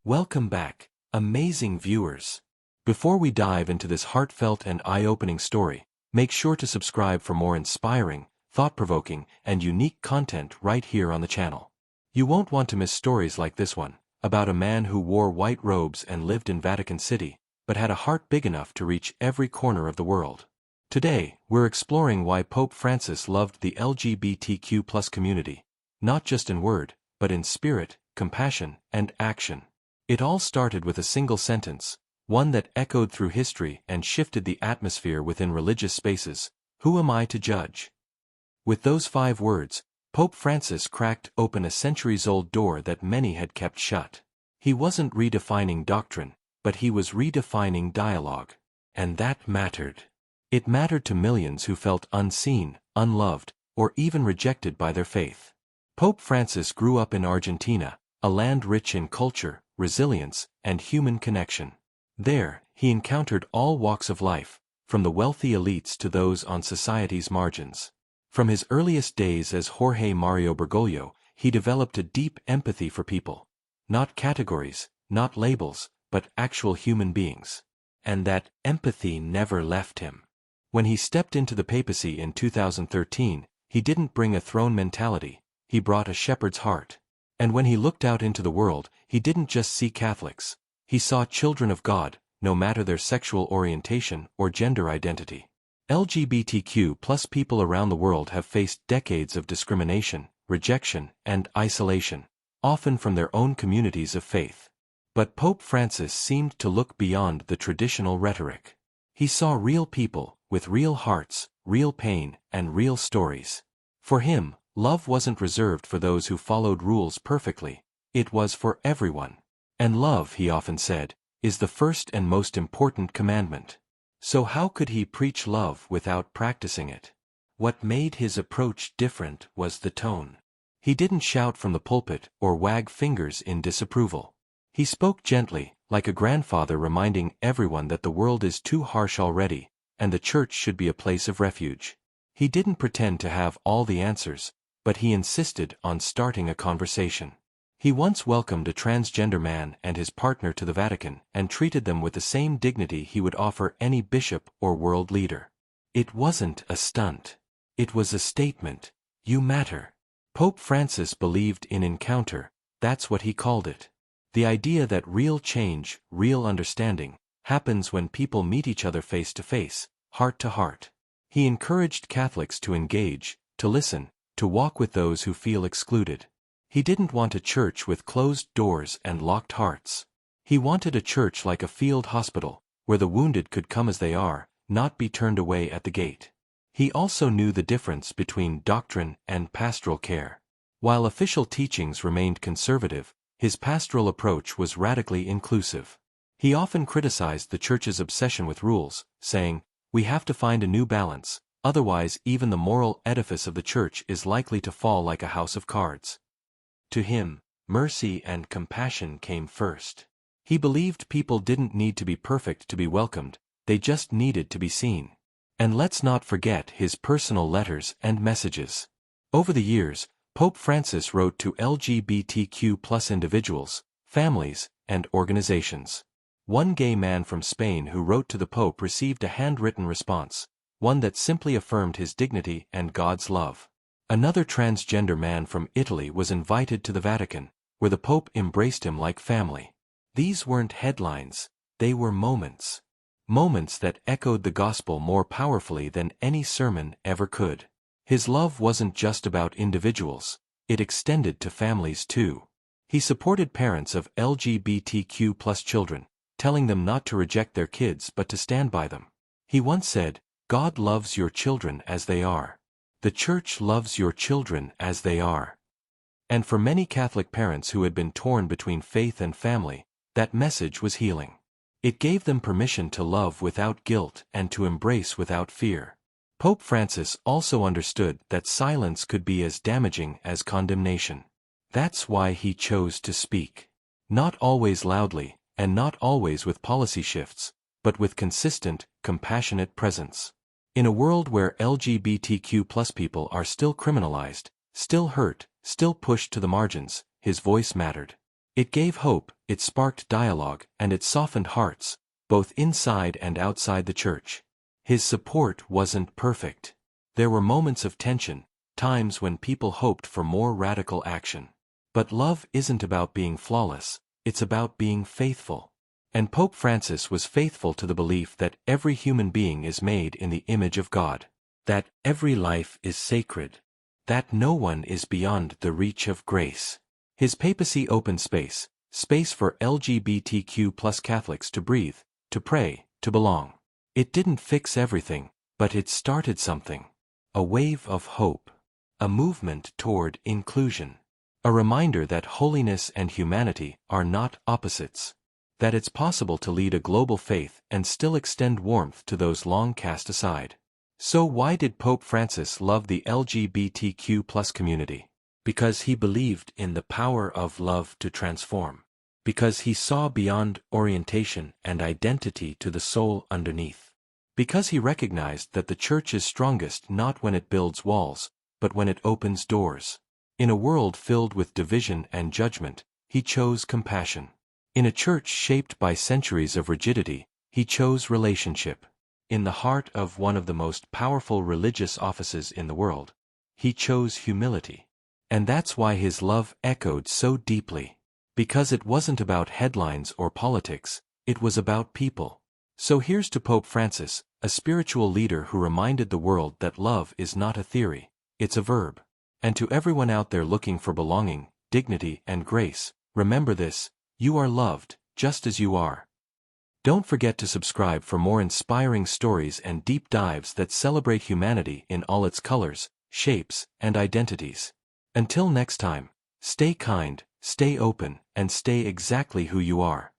Welcome back, amazing viewers. Before we dive into this heartfelt and eye-opening story, make sure to subscribe for more inspiring, thought-provoking, and unique content right here on the channel. You won't want to miss stories like this one, about a man who wore white robes and lived in Vatican City, but had a heart big enough to reach every corner of the world. Today, we're exploring why Pope Francis loved the LGBTQ+ community, not just in word, but in spirit, compassion, and action. It all started with a single sentence, one that echoed through history and shifted the atmosphere within religious spaces: "Who am I to judge?" With those 5 words, Pope Francis cracked open a centuries-old door that many had kept shut. He wasn't redefining doctrine, but he was redefining dialogue. And that mattered. It mattered to millions who felt unseen, unloved, or even rejected by their faith. Pope Francis grew up in Argentina, a land rich in culture, resilience, and human connection. There, he encountered all walks of life, from the wealthy elites to those on society's margins. From his earliest days as Jorge Mario Bergoglio, he developed a deep empathy for people. Not categories, not labels, but actual human beings. And that empathy never left him. When he stepped into the papacy in 2013, he didn't bring a throne mentality, he brought a shepherd's heart. And when he looked out into the world, he didn't just see Catholics. He saw children of God, no matter their sexual orientation or gender identity. LGBTQ+ people around the world have faced decades of discrimination, rejection, and isolation, often from their own communities of faith. But Pope Francis seemed to look beyond the traditional rhetoric. He saw real people, with real hearts, real pain, and real stories. For him, love wasn't reserved for those who followed rules perfectly, it was for everyone. And love, he often said, is the first and most important commandment. So how could he preach love without practicing it? What made his approach different was the tone. He didn't shout from the pulpit or wag fingers in disapproval. He spoke gently, like a grandfather reminding everyone that the world is too harsh already, and the church should be a place of refuge. He didn't pretend to have all the answers, but he insisted on starting a conversation. He once welcomed a transgender man and his partner to the Vatican and treated them with the same dignity he would offer any bishop or world leader. It wasn't a stunt. It was a statement. You matter. Pope Francis believed in encounter, that's what he called it. The idea that real change, real understanding, happens when people meet each other face to face, heart to heart. He encouraged Catholics to engage, to listen, to walk with those who feel excluded. He didn't want a church with closed doors and locked hearts. He wanted a church like a field hospital, where the wounded could come as they are, not be turned away at the gate. He also knew the difference between doctrine and pastoral care. While official teachings remained conservative, his pastoral approach was radically inclusive. He often criticized the church's obsession with rules, saying, "We have to find a new balance, otherwise even the moral edifice of the church is likely to fall like a house of cards." To him, mercy and compassion came first. He believed people didn't need to be perfect to be welcomed, they just needed to be seen. And let's not forget his personal letters and messages. Over the years, Pope Francis wrote to LGBTQ+ individuals, families, and organizations. One gay man from Spain who wrote to the Pope received a handwritten response, one that simply affirmed his dignity and God's love. Another transgender man from Italy was invited to the Vatican, where the Pope embraced him like family. These weren't headlines, they were moments. Moments that echoed the gospel more powerfully than any sermon ever could. His love wasn't just about individuals, it extended to families too. He supported parents of LGBTQ+ children, telling them not to reject their kids but to stand by them. He once said, "God loves your children as they are. The Church loves your children as they are." And for many Catholic parents who had been torn between faith and family, that message was healing. It gave them permission to love without guilt and to embrace without fear. Pope Francis also understood that silence could be as damaging as condemnation. That's why he chose to speak. Not always loudly, and not always with policy shifts, but with consistent, compassionate presence. In a world where LGBTQ+ people are still criminalized, still hurt, still pushed to the margins, his voice mattered. It gave hope, it sparked dialogue, and it softened hearts, both inside and outside the church. His support wasn't perfect. There were moments of tension, times when people hoped for more radical action. But love isn't about being flawless, it's about being faithful. And Pope Francis was faithful to the belief that every human being is made in the image of God, that every life is sacred, that no one is beyond the reach of grace. His papacy opened space for LGBTQ+ Catholics to breathe, to pray, to belong. It didn't fix everything, but it started something. A wave of hope. A movement toward inclusion. A reminder that holiness and humanity are not opposites. That it's possible to lead a global faith and still extend warmth to those long cast aside. So why did Pope Francis love the LGBTQ+ community? Because he believed in the power of love to transform. Because he saw beyond orientation and identity to the soul underneath. Because he recognized that the church is strongest not when it builds walls, but when it opens doors. In a world filled with division and judgment, he chose compassion. In a church shaped by centuries of rigidity, he chose relationship. In the heart of one of the most powerful religious offices in the world, he chose humility. And that's why his love echoed so deeply. Because it wasn't about headlines or politics, it was about people. So here's to Pope Francis, a spiritual leader who reminded the world that love is not a theory, it's a verb. And to everyone out there looking for belonging, dignity, and grace, remember this: you are loved, just as you are. Don't forget to subscribe for more inspiring stories and deep dives that celebrate humanity in all its colors, shapes, and identities. Until next time, stay kind, stay open, and stay exactly who you are.